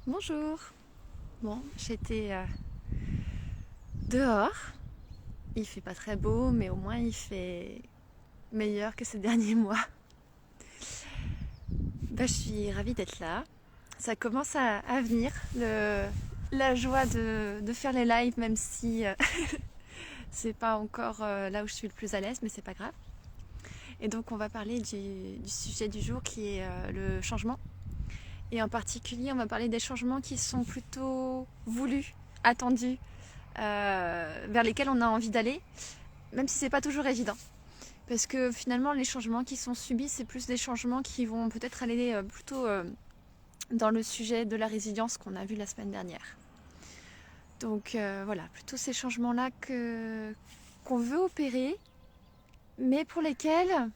Bonjour. Bon, j'étais dehors. Il fait pas très beau, mais au moins il fait meilleur que ces derniers mois. Je suis ravie d'être là. Ça commence à venir, la joie de faire les lives, même si c'est pas encore là où je suis le plus à l'aise, mais c'est pas grave. Et donc on va parler du sujet du jour qui est le changement. Et en particulier, on va parler des changements qui sont plutôt voulus, attendus, vers lesquels on a envie d'aller, même si c'est pas toujours évident. Parce que finalement, les changements qui sont subis, c'est plus des changements qui vont peut-être aller plutôt dans le sujet de la résilience qu'on a vu la semaine dernière. Donc voilà, plutôt ces changements-là qu'on veut opérer, mais pour lesquels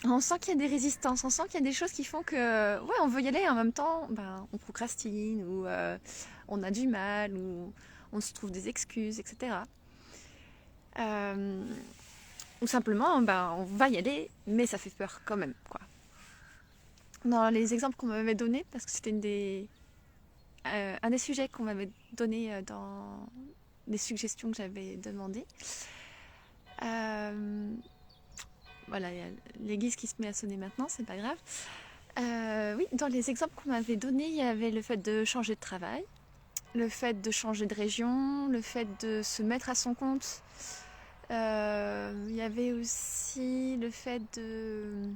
on sent qu'il y a des résistances, on sent qu'il y a des choses qui font que, ouais, on veut y aller et en même temps, on procrastine ou on a du mal ou on se trouve des excuses, etc. Euh, ou simplement, on va y aller, mais ça fait peur quand même, quoi. Dans les exemples qu'on m'avait donnés, parce que c'était un des sujets qu'on m'avait donné dans les suggestions que j'avais demandées. Voilà, il y a l'église qui se met à sonner maintenant, c'est pas grave. Oui, dans les exemples qu'on m'avait donnés, il y avait le fait de changer de travail, le fait de changer de région, le fait de se mettre à son compte. Il y avait aussi le fait euh,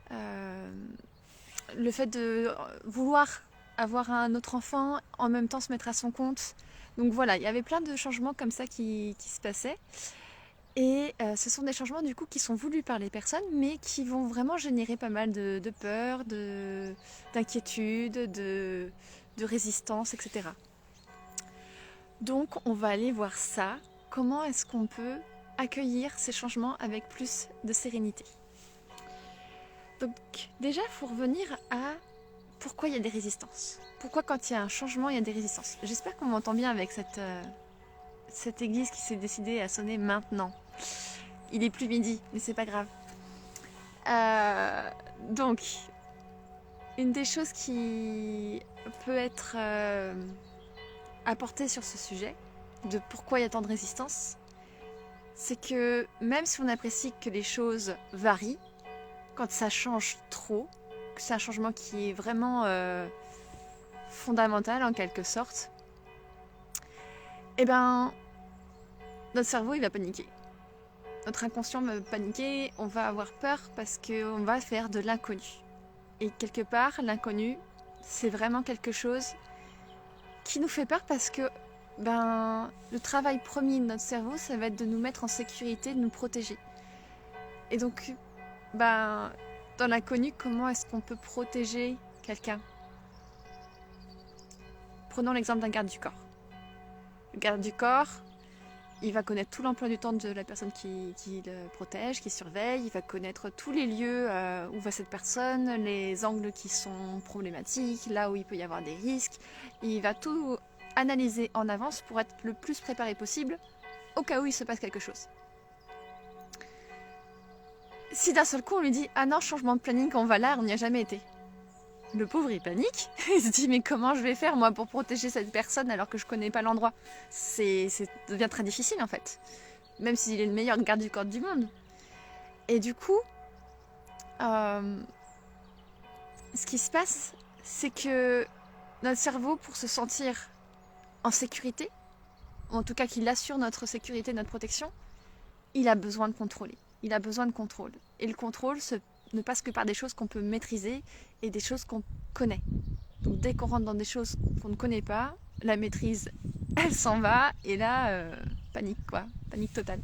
de vouloir avoir un autre enfant, en même temps se mettre à son compte. Donc voilà, il y avait plein de changements comme ça qui se passaient. Et ce sont des changements du coup qui sont voulus par les personnes, mais qui vont vraiment générer pas mal de peur, d'inquiétude, de résistance, etc. Donc on va aller voir ça. Comment est-ce qu'on peut accueillir ces changements avec plus de sérénité? Donc déjà, il faut revenir à pourquoi il y a des résistances. Pourquoi quand il y a un changement, il y a des résistances. J'espère qu'on m'entend bien avec cette église qui s'est décidée à sonner maintenant. Il est plus midi, mais c'est pas grave. Donc, une des choses qui peut être apportée sur ce sujet, de pourquoi il y a tant de résistance, c'est que même si on apprécie que les choses varient, quand ça change trop, que c'est un changement qui est vraiment fondamental en quelque sorte, eh ben, notre cerveau il va paniquer. Notre inconscient va paniquer, on va avoir peur parce qu'on va faire de l'inconnu. Et quelque part, l'inconnu, c'est vraiment quelque chose qui nous fait peur parce que le travail premier de notre cerveau, ça va être de nous mettre en sécurité, de nous protéger. Et donc, dans l'inconnu, comment est-ce qu'on peut protéger quelqu'un? Prenons l'exemple d'un garde du corps. Le garde du corps, il va connaître tout l'emploi du temps de la personne qui le protège, qui surveille. Il va connaître tous les lieux où va cette personne, les angles qui sont problématiques, là où il peut y avoir des risques. Il va tout analyser en avance pour être le plus préparé possible au cas où il se passe quelque chose. Si d'un seul coup on lui dit « Ah non, changement de planning, on va là, on n'y a jamais été », le pauvre il panique, il se dit « Mais comment je vais faire moi pour protéger cette personne alors que je connais pas l'endroit ?» Ça devient très difficile en fait, même s'il est le meilleur garde du corps du monde. Et du coup, ce qui se passe, c'est que notre cerveau, pour se sentir en sécurité, ou en tout cas qu'il assure notre sécurité, notre protection, il a besoin de contrôler. Il a besoin de contrôle. Et le contrôle ne passe que par des choses qu'on peut maîtriser et des choses qu'on connaît. Donc dès qu'on rentre dans des choses qu'on ne connaît pas, la maîtrise, elle s'en va, et là, panique quoi, panique totale.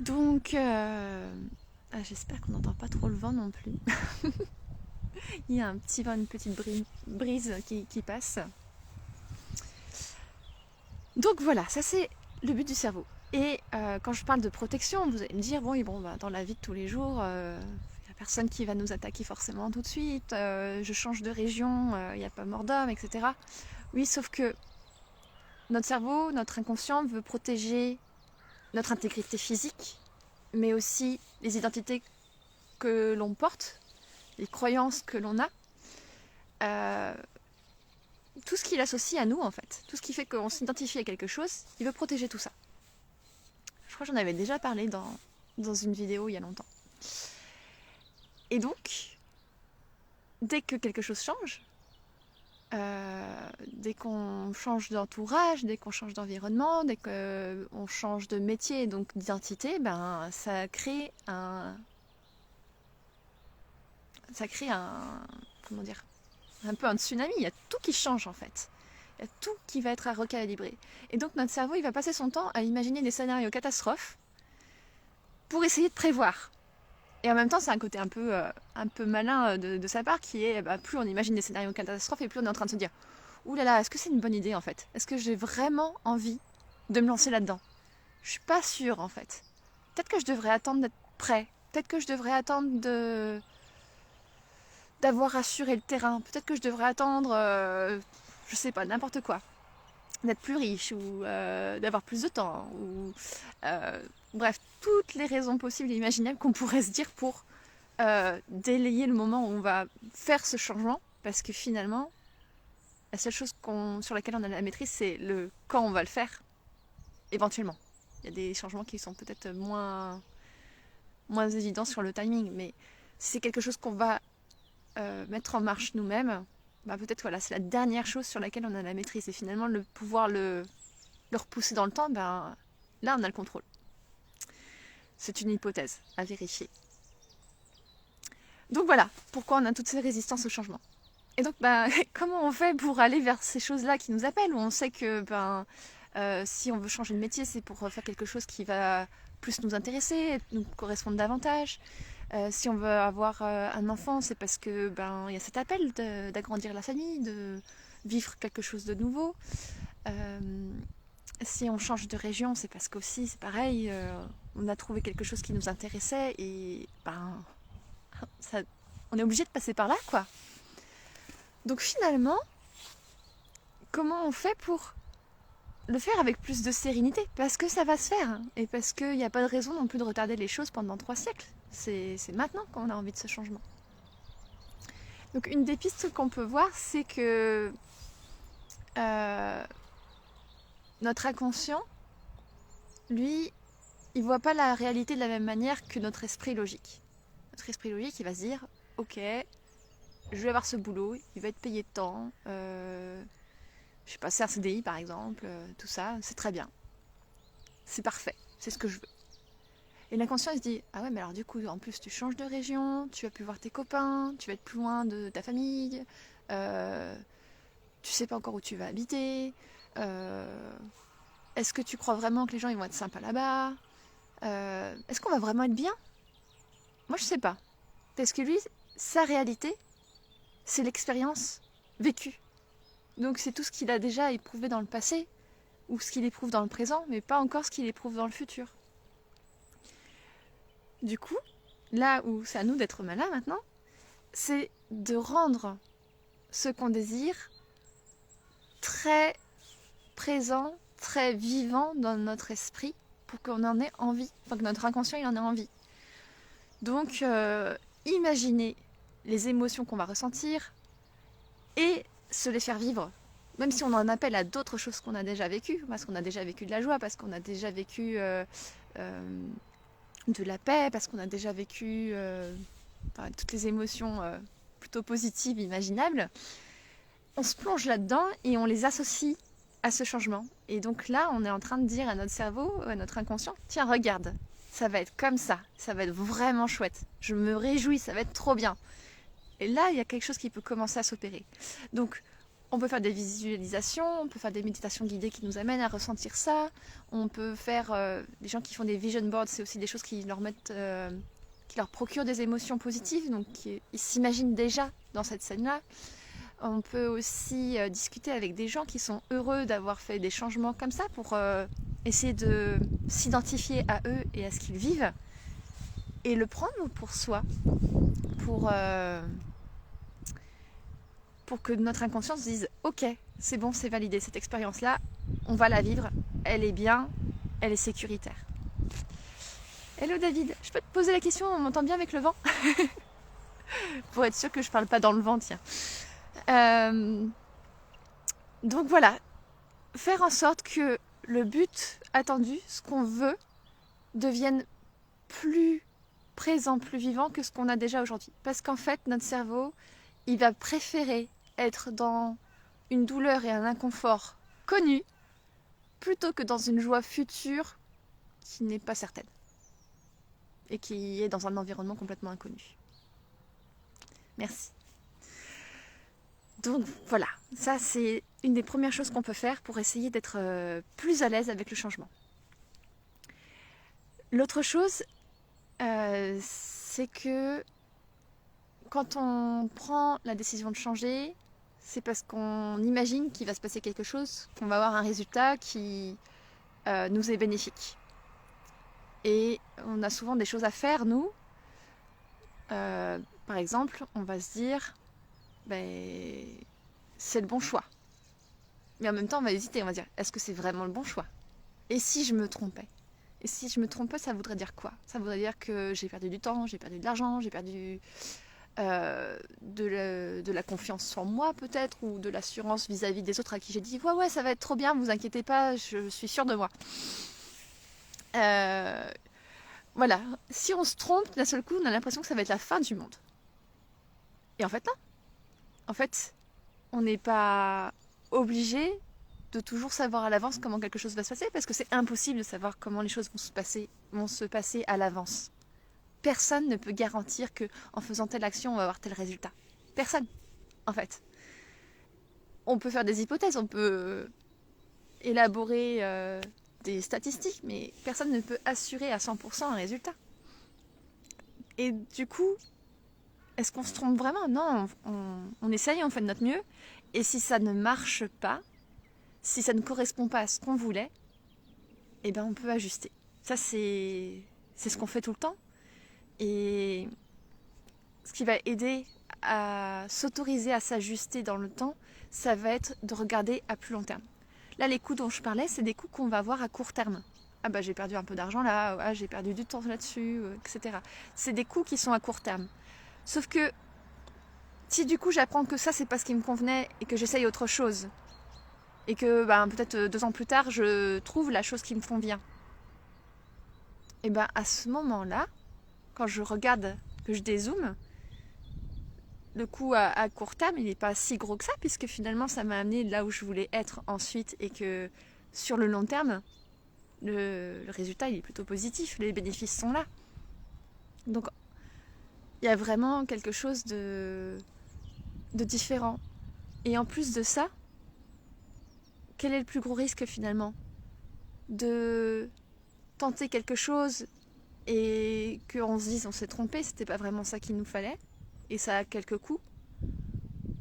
Donc, j'espère qu'on n'entend pas trop le vent non plus. Il y a un petit vent, une petite brise qui passe. Donc voilà, ça c'est le but du cerveau. Et quand je parle de protection, vous allez me dire, dans la vie de tous les jours, il n'y a personne qui va nous attaquer forcément tout de suite, je change de région, il n'y a pas mort d'homme, etc. Oui, sauf que notre cerveau, notre inconscient veut protéger notre intégrité physique, mais aussi les identités que l'on porte, les croyances que l'on a, tout ce qu'il associe à nous en fait, tout ce qui fait qu'on s'identifie à quelque chose, il veut protéger tout ça. Je crois que j'en avais déjà parlé dans une vidéo il y a longtemps. Et donc, dès que quelque chose change, dès qu'on change d'entourage, dès qu'on change d'environnement, dès qu'on change de métier, donc d'identité, ben, ça crée comment dire, un peu un tsunami. Il y a tout qui change en fait. Il y a tout qui va être à recalibrer. Et donc notre cerveau, il va passer son temps à imaginer des scénarios catastrophes pour essayer de prévoir. Et en même temps, c'est un côté un peu malin de sa part qui est, plus on imagine des scénarios catastrophes et plus on est en train de se dire « Ouh là là, est-ce que c'est une bonne idée en fait? Est-ce que j'ai vraiment envie de me lancer là-dedans? Je suis pas sûre en fait. Peut-être que je devrais attendre d'être prêt. Peut-être que je devrais attendre d'avoir assuré le terrain. Peut-être que je devrais attendre, je sais pas, n'importe quoi. D'être plus riche ou d'avoir plus de temps. Ou, bref, toutes les raisons possibles et imaginables qu'on pourrait se dire pour délayer le moment où on va faire ce changement. Parce que finalement, la seule chose sur laquelle on a la maîtrise, c'est le quand on va le faire, éventuellement. Il y a des changements qui sont peut-être moins évidents sur le timing, mais si c'est quelque chose qu'on va mettre en marche nous-mêmes, peut-être voilà, c'est la dernière chose sur laquelle on a la maîtrise. Et finalement, pouvoir le repousser dans le temps, là, on a le contrôle. C'est une hypothèse à vérifier. Donc voilà, pourquoi on a toutes ces résistances au changement. Et donc, comment on fait pour aller vers ces choses-là qui nous appellent, où on sait que si on veut changer de métier, c'est pour faire quelque chose qui va plus nous intéresser, nous correspondre davantage. Si on veut avoir un enfant, c'est parce que il y a cet appel d'agrandir la famille, de vivre quelque chose de nouveau. Si on change de région, c'est parce qu'aussi, c'est pareil, on a trouvé quelque chose qui nous intéressait et on est obligé de passer par là, quoi. Donc finalement, comment on fait pour le faire avec plus de sérénité? Parce que ça va se faire, et parce qu'il n'y a pas de raison non plus de retarder les choses pendant 3 siècles. C'est maintenant qu'on a envie de ce changement. Donc une des pistes qu'on peut voir, c'est que notre inconscient, lui, il voit pas la réalité de la même manière que notre esprit logique. Notre esprit logique, il va se dire, ok, je vais avoir ce boulot, il va être payé tant, je sais pas, c'est un CDI par exemple, tout ça, c'est très bien. C'est parfait, c'est ce que je veux. Et l'inconscient, il se dit, ah ouais, mais alors du coup, en plus, tu changes de région, tu vas plus voir tes copains, tu vas être plus loin de ta famille, tu sais pas encore où tu vas habiter, est-ce que tu crois vraiment que les gens ils vont être sympas là-bas, est-ce qu'on va vraiment être bien? Moi, je sais pas. Parce que lui, sa réalité, c'est l'expérience vécue. Donc c'est tout ce qu'il a déjà éprouvé dans le passé, ou ce qu'il éprouve dans le présent, mais pas encore ce qu'il éprouve dans le futur. Du coup, là où c'est à nous d'être malins maintenant, c'est de rendre ce qu'on désire très présent, très vivant dans notre esprit, pour qu'on en ait envie, enfin que notre inconscient il en ait envie. Donc, imaginez les émotions qu'on va ressentir et se les faire vivre. Même si on en appelle à d'autres choses qu'on a déjà vécues, parce qu'on a déjà vécu de la joie, parce qu'on a déjà vécu de la paix, parce qu'on a déjà vécu toutes les émotions plutôt positives, imaginables, on se plonge là-dedans et on les associe à ce changement. Et donc là, on est en train de dire à notre cerveau, à notre inconscient, tiens, regarde, ça va être comme ça va être vraiment chouette, je me réjouis, ça va être trop bien. Et là, il y a quelque chose qui peut commencer à s'opérer. Donc, on peut faire des visualisations, on peut faire des méditations guidées qui nous amènent à ressentir ça. On peut faire, les gens qui font des vision boards, c'est aussi des choses qui leur procurent des émotions positives, donc ils s'imaginent déjà dans cette scène-là. On peut aussi discuter avec des gens qui sont heureux d'avoir fait des changements comme ça pour essayer de s'identifier à eux et à ce qu'ils vivent et le prendre pour soi, pour que notre inconscience se dise ok, c'est bon, c'est validé, cette expérience-là, on va la vivre, elle est bien, elle est sécuritaire. Hello David, je peux te poser la question, on m'entend bien avec le vent? Pour être sûr que je parle pas dans le vent, tiens. Euh, donc voilà, faire en sorte que le but attendu, ce qu'on veut, devienne plus présent, plus vivant que ce qu'on a déjà aujourd'hui. Parce qu'en fait, notre cerveau, il va préférer être dans une douleur et un inconfort connu plutôt que dans une joie future qui n'est pas certaine et qui est dans un environnement complètement inconnu. Merci. Donc voilà, ça c'est une des premières choses qu'on peut faire pour essayer d'être plus à l'aise avec le changement. L'autre chose, c'est que quand on prend la décision de changer, c'est parce qu'on imagine qu'il va se passer quelque chose, qu'on va avoir un résultat qui nous est bénéfique. Et on a souvent des choses à faire, nous. Par exemple, on va se dire, c'est le bon choix. Mais en même temps, on va hésiter, on va dire, est-ce que c'est vraiment le bon choix? Et si je me trompais? Et si je me trompais, ça voudrait dire quoi? Ça voudrait dire que j'ai perdu du temps, j'ai perdu de l'argent, j'ai perdu de la confiance en moi peut-être, ou de l'assurance vis-à-vis des autres à qui j'ai dit ouais ça va être trop bien, vous inquiétez pas, je suis sûre de moi. Voilà, si on se trompe d'un seul coup, on a l'impression que ça va être la fin du monde. Et en fait non. En fait, on n'est pas obligé de toujours savoir à l'avance comment quelque chose va se passer, parce que c'est impossible de savoir comment les choses vont se passer à l'avance. Personne ne peut garantir qu'en faisant telle action, on va avoir tel résultat. Personne, en fait. On peut faire des hypothèses, on peut élaborer des statistiques, mais personne ne peut assurer à 100% un résultat. Et du coup, est-ce qu'on se trompe vraiment? Non, on essaye, on fait de notre mieux. Et si ça ne marche pas, si ça ne correspond pas à ce qu'on voulait, eh ben on peut ajuster. Ça, c'est ce qu'on fait tout le temps. Et ce qui va aider à s'autoriser à s'ajuster dans le temps, ça va être de regarder à plus long terme. Là, les coûts dont je parlais, c'est des coûts qu'on va avoir à court terme. Ah bah j'ai perdu un peu d'argent là, ah, j'ai perdu du temps là-dessus, etc. C'est des coûts qui sont à court terme. Sauf que si du coup j'apprends que ça c'est pas ce qui me convenait et que j'essaye autre chose, et que peut-être 2 ans plus tard je trouve la chose qui me convient, et à ce moment-là, quand je regarde, que je dézoome, le coût à court terme, il n'est pas si gros que ça, puisque finalement, ça m'a amené là où je voulais être ensuite, et que sur le long terme, le résultat, il est plutôt positif, les bénéfices sont là. Donc, il y a vraiment quelque chose de différent. Et en plus de ça, quel est le plus gros risque finalement? De tenter quelque chose et qu'on se dise on s'est trompé, c'était pas vraiment ça qu'il nous fallait, et ça a quelques coûts,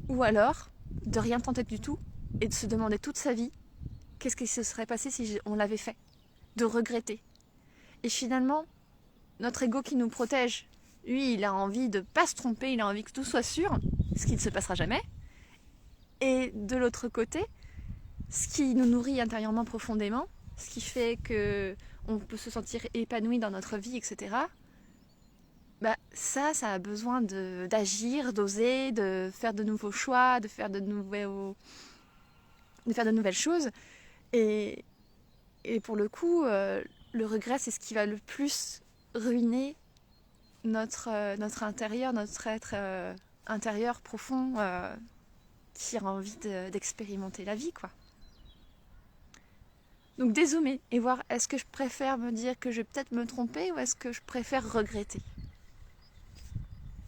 ou alors de rien tenter du tout et de se demander toute sa vie qu'est-ce qui se serait passé si on l'avait fait, de regretter. Et finalement, notre ego qui nous protège, lui, il a envie de pas se tromper, il a envie que tout soit sûr, ce qui ne se passera jamais. Et de l'autre côté, ce qui nous nourrit intérieurement profondément, ce qui fait que on peut se sentir épanoui dans notre vie, etc. Ça a besoin d'agir, d'oser, de faire de nouveaux choix, de faire de nouvelles choses. Et pour le coup, le regret, c'est ce qui va le plus ruiner notre intérieur, notre être intérieur profond qui a envie d'expérimenter la vie, quoi. Donc dézoomer et voir, est-ce que je préfère me dire que je vais peut-être me tromper, ou est-ce que je préfère regretter?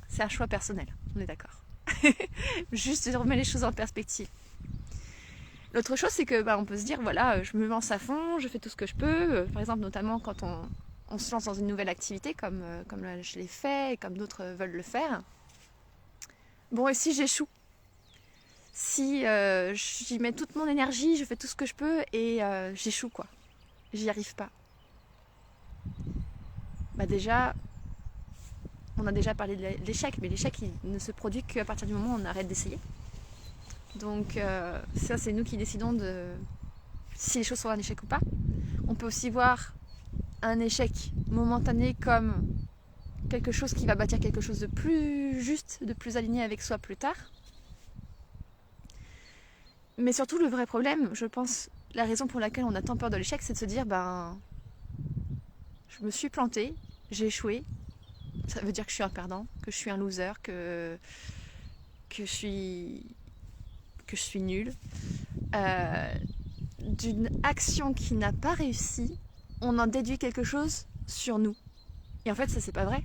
C'est un choix personnel, on est d'accord. Juste de remettre les choses en perspective. L'autre chose, c'est que on peut se dire, voilà, je me lance à fond, je fais tout ce que je peux. Par exemple, notamment quand on se lance dans une nouvelle activité, comme là, je l'ai fait, et comme d'autres veulent le faire. Bon, et si j'échoue? Si j'y mets toute mon énergie, je fais tout ce que je peux, et j'échoue, quoi. J'y arrive pas. Déjà, on a déjà parlé de l'échec, mais l'échec, il ne se produit qu'à partir du moment où on arrête d'essayer. Donc ça, c'est nous qui décidons de si les choses sont un échec ou pas. On peut aussi voir un échec momentané comme quelque chose qui va bâtir quelque chose de plus juste, de plus aligné avec soi plus tard. Mais surtout, le vrai problème, je pense, la raison pour laquelle on a tant peur de l'échec, c'est de se dire, je me suis plantée, j'ai échoué, ça veut dire que je suis un perdant, que je suis un loser, que je suis nulle. D'une action qui n'a pas réussi, on en déduit quelque chose sur nous. Et en fait, ça, c'est pas vrai.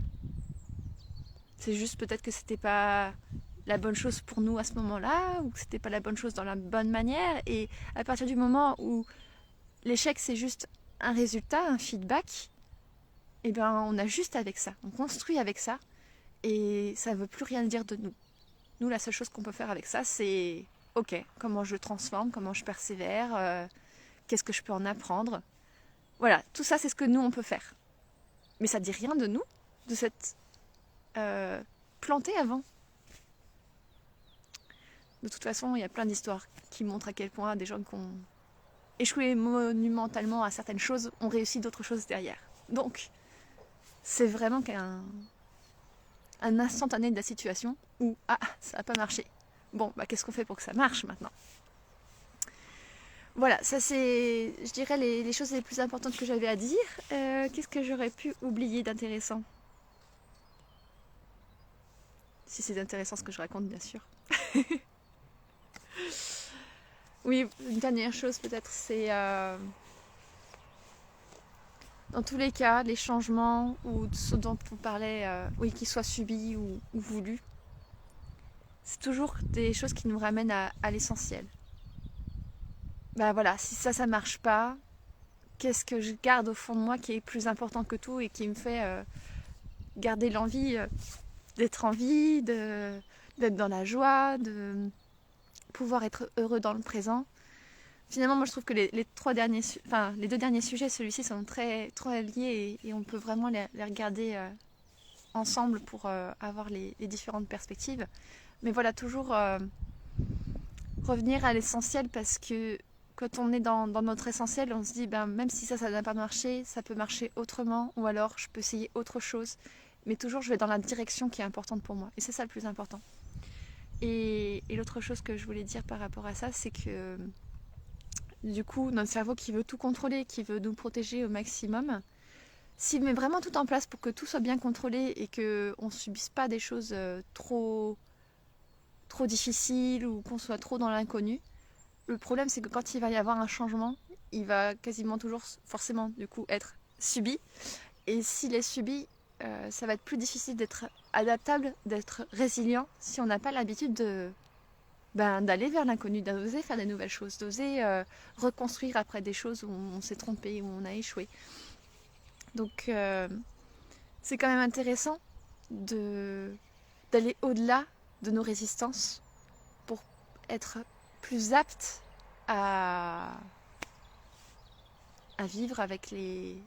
C'est juste peut-être que c'était pas la bonne chose pour nous à ce moment-là, ou que c'était pas la bonne chose dans la bonne manière. Et à partir du moment où l'échec, c'est juste un résultat, un feedback, et ben on ajuste avec ça, on construit avec ça, et ça veut plus rien dire de nous. Nous, la seule chose qu'on peut faire avec ça, c'est ok, comment je le transforme, comment je persévère, qu'est-ce que je peux en apprendre. Voilà, tout ça, c'est ce que nous, on peut faire. Mais ça dit rien de nous, de cette planté avant. De toute façon, il y a plein d'histoires qui montrent à quel point des gens qui ont échoué monumentalement à certaines choses ont réussi d'autres choses derrière. Donc, c'est vraiment un instantané de la situation où « Ah, ça n'a pas marché. Bon, qu'est-ce qu'on fait pour que ça marche maintenant ?» Voilà, ça c'est, je dirais, les choses les plus importantes que j'avais à dire. Qu'est-ce que j'aurais pu oublier d'intéressant ? Si c'est intéressant ce que je raconte, bien sûr. Oui, une dernière chose peut-être, c'est dans tous les cas, les changements ou ce dont on parlait, oui, qu'ils soient subis ou voulus, c'est toujours des choses qui nous ramènent à l'essentiel. Voilà, si ça marche pas, qu'est-ce que je garde au fond de moi qui est plus important que tout et qui me fait garder l'envie d'être en vie, d'être dans la joie, de pouvoir être heureux dans le présent. Finalement, moi je trouve que les deux derniers sujets, celui-ci, sont très, très liés et on peut vraiment les regarder ensemble pour avoir les différentes perspectives. Mais voilà, toujours revenir à l'essentiel parce que quand on est dans notre essentiel, on se dit même si ça n'a pas marché, ça peut marcher autrement ou alors je peux essayer autre chose. Mais toujours, je vais dans la direction qui est importante pour moi. Et c'est ça le plus important. Et l'autre chose que je voulais dire par rapport à ça, c'est que du coup, notre cerveau qui veut tout contrôler, qui veut nous protéger au maximum, s'il met vraiment tout en place pour que tout soit bien contrôlé et qu'on ne subisse pas des choses trop difficiles ou qu'on soit trop dans l'inconnu, le problème c'est que quand il va y avoir un changement, il va quasiment toujours forcément du coup être subi. Et s'il est subi, ça va être plus difficile d'être adaptable, d'être résilient si on n'a pas l'habitude d'aller vers l'inconnu, d'oser faire des nouvelles choses, d'oser reconstruire après des choses où on s'est trompé, où on a échoué. Donc c'est quand même intéressant d'aller au-delà de nos résistances pour être plus apte à vivre avec les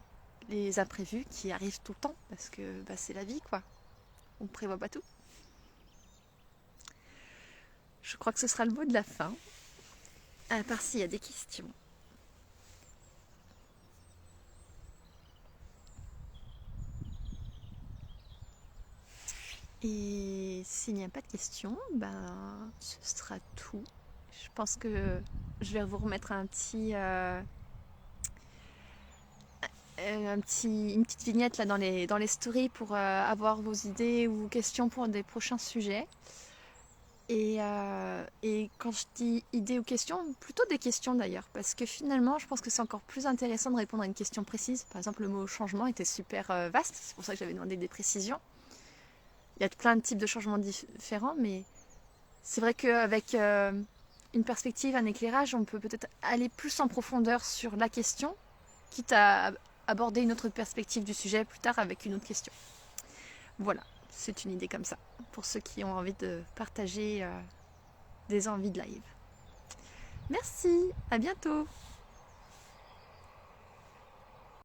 imprévus qui arrivent tout le temps, parce que c'est la vie, quoi. On ne prévoit pas tout. Je crois que ce sera le mot de la fin, à part s'il y a des questions. Et s'il n'y a pas de questions, ce sera tout. Je pense que je vais vous remettre une petite vignette là dans les stories pour avoir vos idées ou questions pour des prochains sujets. Et quand je dis idées ou questions, plutôt des questions d'ailleurs, parce que finalement je pense que c'est encore plus intéressant de répondre à une question précise. Par exemple, le mot changement était super vaste, c'est pour ça que j'avais demandé des précisions. Il y a plein de types de changements différents, mais c'est vrai qu'avec une perspective, un éclairage, on peut peut-être aller plus en profondeur sur la question, quitte à aborder une autre perspective du sujet plus tard avec une autre question. Voilà, c'est une idée comme ça, pour ceux qui ont envie de partager des envies de live. Merci, à bientôt!